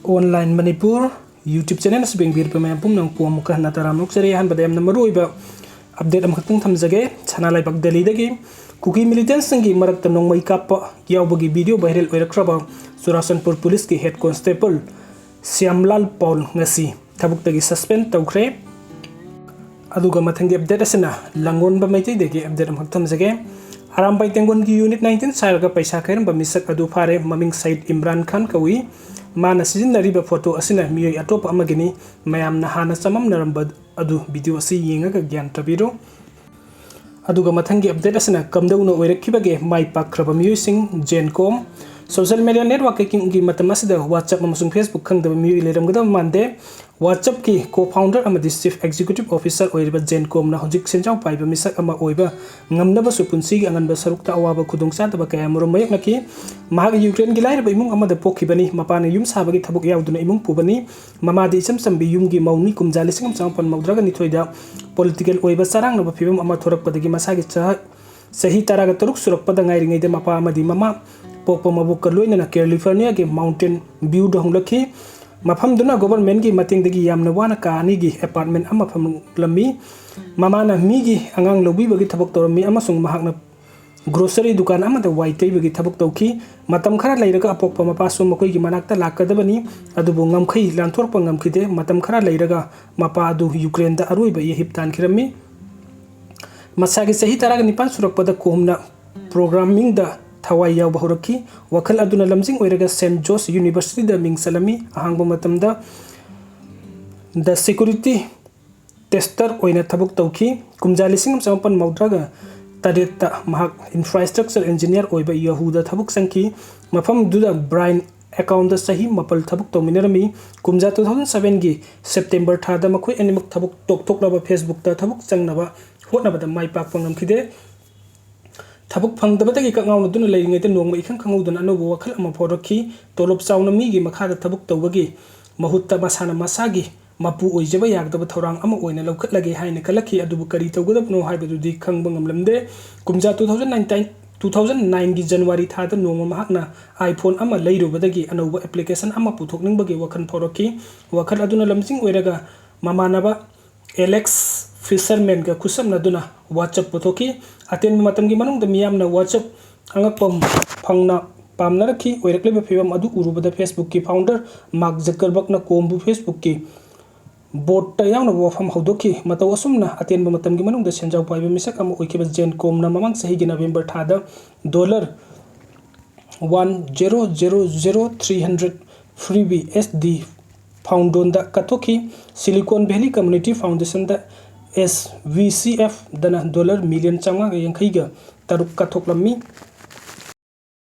online Manipur YouTube channel से बेंगबीर पे मैं पुम नंग पोम का नताराम नुकसरे हन बदयम नंबर ओइबा अपडेट अमखतंग थमजगे छना लाइबक दिल्ली दगी कुकी मिलिटेंट्स संगी मरक नोंगमई काप यावबगी वीडियो वायरल ओइरख्रबा चुराचंदपुर पुलिस की head constable Shyamlal Paul ngasi थबुकतगी सस्पेंड तौख्रे अदुगा मथंगी अपडेट असना लंगोन बमैति दगी अपडेट अमखत थमजगे आरामबाई तेंगोन की यूनिट 19 सारगा पैसा खैरम बमिसक अदु फारे ममिंग सईद इमरान खान कवी माना सिजनरीब फोटो असिना मियोय अटोप अमगिनी मयामना हाना चममनरंब अदु वीडियो असि येंगागा ज्ञान तबिरो अदुगा मथंगी अपडेट असना कमदौनो ओइरखिबगे माई पाखरब मियोयसिंग जेनकॉम सोशल मीडिया नेटवर्क की मतम असिदा व्हाट्सएप अमसुंग फेसबुक खंगदब मियोय लेरमगदब मानदे व्हाट्सएप की को फाउंडर अमदि चीफ एग्जीक्यूटिव ऑफिसर ओइरब जेनकॉम ना हजिक सेंजाव पाइब मिसक अमा ओइबा ngamnaba पुंसी अनब सरुक अवाब खुदोंचादब कया मरम मयकनकी महाग यूक्रेन की लाइरब इमुंग अमद पोखिबनी मपान युम साबगी थबुक यावदुना इमुंग पुबनी ममादि इचम संबी युमगी मौनी कुमजा लिसिंग चांपन मौद्रगा निथोइदा पॉलिटिकल ओइबा सरांगनब फिबम अमा थोरकपदगी मसागी सही तरागा तरुक सुरकपद ngairingide मपा अमदि ममा पोकप मबुक लोइना कैलिफोर्निया के माउंटेन व्यू दहुलखी मफमदुना गवर्नमेंट की मतेंगदगी यामना वाना कानीगी अपार्टमेंट अमा फमलमी ममाना मीगी अंगांग लोबीबगी थबक तोरमी अमसुंग महाकना ग्रोसरी दुकान अमदा वाइतैबगी थबक तौखी मतम खरा लैरगा अपोकप मपासु मकोइगी मनाक्ता लाकदबनी अदुबु ngamखै लांथोरप ngamखिदे मतम खरा लैरगा मपा अदु यूक्रेन दा अरुइबा यहिप तानखिरमी मसागी सही तरागा निपान सुरकपद कोहमना प्रोग्रामिंग दा थवाई याव बहुरखी वखल अदुना लमजिंग ओइरगा सेंट जोस यूनिवर्सिटी दा मिंगसलमी अहांगब मतमदा द सिक्योरिटी टेस्टर ओइना थबुक तौखी कुमजा लिसिंग समपन मौद्रगा तरेता महाक इंफ्रास्ट्रक्चर इंजीनियर ओइबा यहूदा थबुक संखी मफम दुदा ब्राइन अकाउंट सही मपल थबुक तौमिनरमी कुमजा 2007 की सेप्टेम्बर थादा मखोय एनिमक थबुक टोकटोकलबा फेसबुक ता थबुक चंगनबा होटनबदा माई पाकपा ngamखिदे थबुक फंगदबदगी कगाउनदुना लैरिङैदा नोंगमा इखं खंगौदुना अनौब वखल अमा फोरखी तोलोब चाउना मीगी मखादा थबुक तौबगी महुत्ता मसाना मसागी मपु ओइजबा यागदब थौरांग अमा ओइना लौखटलगे हाइना कलखी अदुबु करी तौगदबनो हाइबदुदि खंगबा ngamlamde कुमजा 2009 की जनवरी थादा नोंगमा महाकना आईफोन अमा लैरुबदगी अनौब एप्लीकेशन अमा पुथोकनिंगबगी वखन फोरखी वखल अदुना लमजिंग ओइरगा ममानबा एलेक्स फिशरमैन का खुसमनदुना व्हाट्सएप पुथोकी अतेन मतम की मनुंग मियामना व्हाट्सएप अंगपम फंगना पामनरखी ओइरक्लेबा फिबम अदु उरुबदा फेसबुक की फाउंडर मार्क जकरबर्ग ना कोमबु फेसबुक की बोर्ड यावना वफम हौदोकी मतौ असुमना अतेन मतम की मनुंग सेंजाव पाइबा मिसक अमा ओइखेबा जेनकॉम ना ममंग सही की नवंबर थादा $1,00300 फ्रीबी SD फाउंडोन दा कथोकी सिलिकॉन वैली कम्युनिटी फाउंडेशन दा SVCF दना $1 मिलियन 550 तरुक कथोकलमी